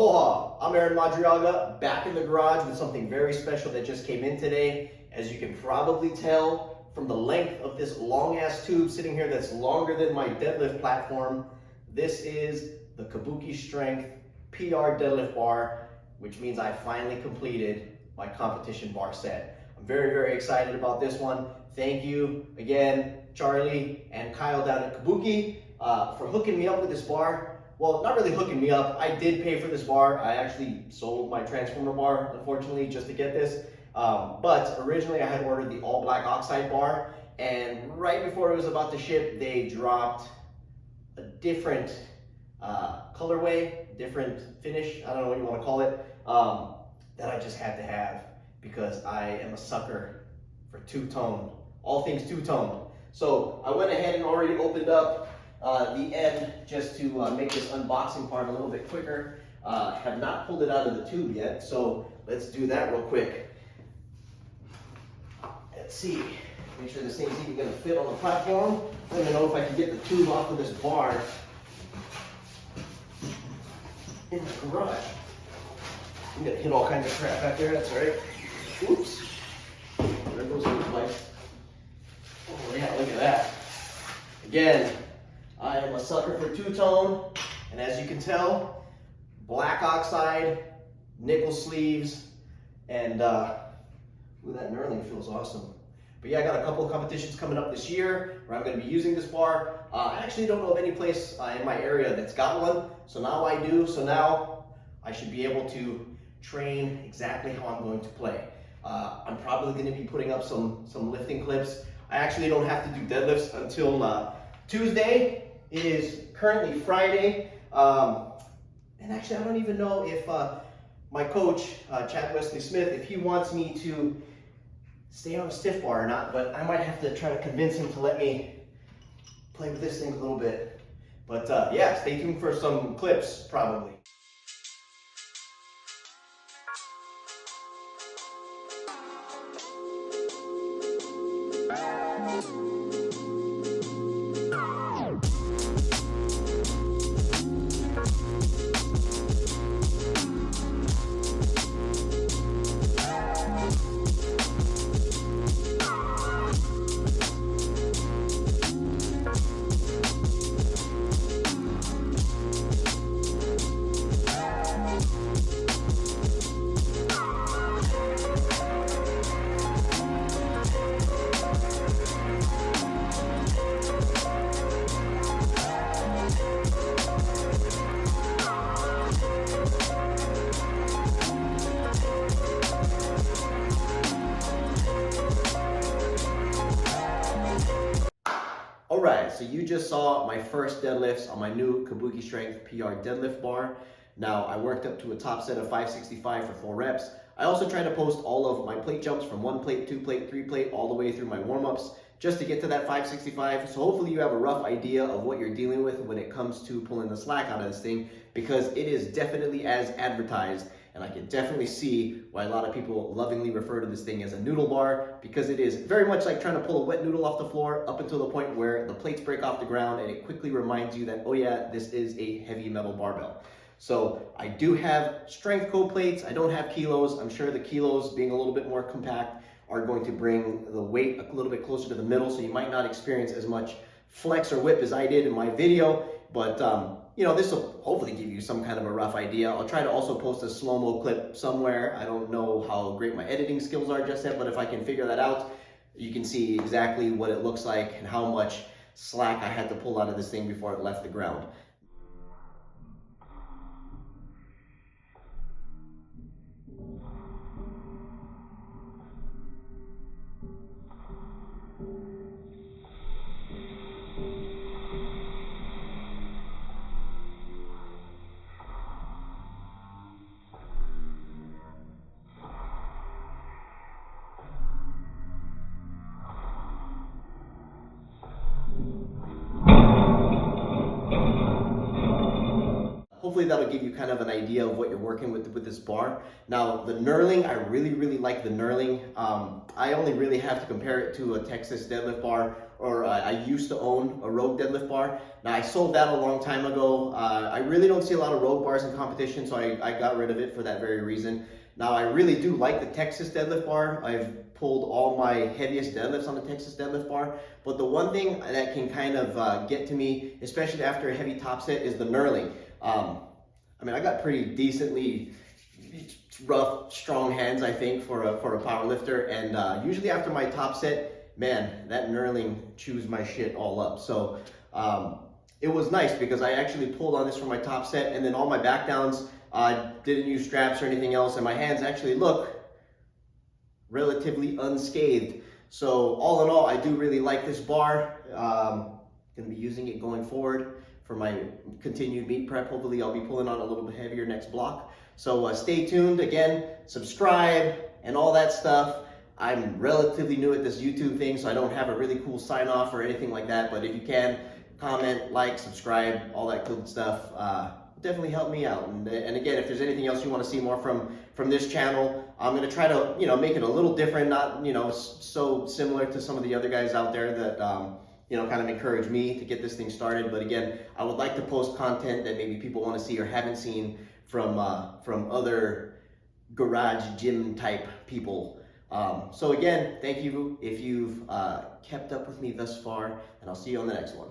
Aloha, I'm Aaron Madriaga, back in the garage with something very special that just came in today. As you can probably tell from the length of this long ass tube sitting here that's longer than my deadlift platform, this is the Kabuki Strength PR Deadlift Bar, which means I finally completed my competition bar set. I'm very, very excited about this one. Thank you again, Charlie and Kyle down at Kabuki for hooking me up with this bar. Well, not really hooking me up. I did pay for this bar. I actually sold my transformer bar, unfortunately, just to get this. But originally I had ordered the all black oxide bar, and right before it was about to ship, they dropped a different colorway, different finish, I don't know what you want to call it, that I just had to have because I am a sucker for two-tone, all things two-tone. So I went ahead and already opened up the end just to make this unboxing part a little bit quicker. Have not pulled it out of the tube yet, so let's do that real quick. Let's see, make sure this thing's even gonna fit on the platform. Let me know if I can get the tube off of this bar in the garage. I'm gonna hit all kinds of crap back there, that's all right. Oops, there goes the light. Oh yeah, look at that. Again, I am a sucker for two-tone, and as you can tell, black oxide, nickel sleeves, and ooh, that knurling feels awesome. But yeah, I got a couple of competitions coming up this year where I'm going to be using this bar. I actually don't know of any place in my area that's got one, so now I do. So now I should be able to train exactly how I'm going to play. I'm probably going to be putting up some lifting clips. I actually don't have to do deadlifts until Tuesday. It is currently Friday, and actually I don't even know if my coach, Chad Wesley Smith, if he wants me to stay on a stiff bar or not, but I might have to try to convince him to let me play with this thing a little bit. But yeah, stay tuned for some clips, probably. Alright, so you just saw my first deadlifts on my new Kabuki Strength PR Deadlift Bar. Now, I worked up to a top set of 565 for 4 reps. I also try to post all of my plate jumps from 1 plate, 2 plate, 3 plate, all the way through my warm-ups just to get to that 565. So hopefully you have a rough idea of what you're dealing with when it comes to pulling the slack out of this thing, because it is definitely as advertised. And I can definitely see why a lot of people lovingly refer to this thing as a noodle bar, because it is very much like trying to pull a wet noodle off the floor up until the point where the plates break off the ground and it quickly reminds you that, oh yeah, this is a heavy metal barbell. So I do have strength code plates. I don't have kilos. I'm sure the kilos, being a little bit more compact, are going to bring the weight a little bit closer to the middle, so you might not experience as much flex or whip as I did in my video, but you know, this will hopefully give you some kind of a rough idea. I'll try to also post a slow-mo clip somewhere. I don't know how great my editing skills are just yet, but if I can figure that out, you can see exactly what it looks like and how much slack I had to pull out of this thing before it left the ground. Hopefully that'll give you kind of an idea of what you're working with this bar. Now the knurling, I really like the knurling. I only really have to compare it to a Texas deadlift bar or I used to own a Rogue deadlift bar. Now I sold that a long time ago. I really don't see a lot of Rogue bars in competition, so I got rid of it for that very reason. Now I really do like the Texas deadlift bar. I've pulled all my heaviest deadlifts on the Texas deadlift bar, but the one thing that can kind of get to me, especially after a heavy top set, is the knurling. I mean, I got pretty decently rough, strong hands, I think, for a power lifter, and usually after my top set, man, that knurling chews my shit all up. So it was nice because I actually pulled on this for my top set, and then all my back downs, didn't use straps or anything else, and my hands actually look relatively unscathed. So all in all, I do really like this bar. Gonna be using it going forward for my continued meet prep. Hopefully I'll be pulling on a little bit heavier next block. So stay tuned. Again, subscribe and all that stuff. I'm relatively new at this YouTube thing, so I don't have a really cool sign off or anything like that, but if you can, comment, like, subscribe, all that good stuff, definitely help me out. And again, if there's anything else you want to see more from this channel, I'm going to try to, make it a little different, not, so similar to some of the other guys out there that, kind of encourage me to get this thing started. But again, I would like to post content that maybe people want to see or haven't seen from other garage gym type people. So again, thank you if you've kept up with me thus far, and I'll see you on the next one.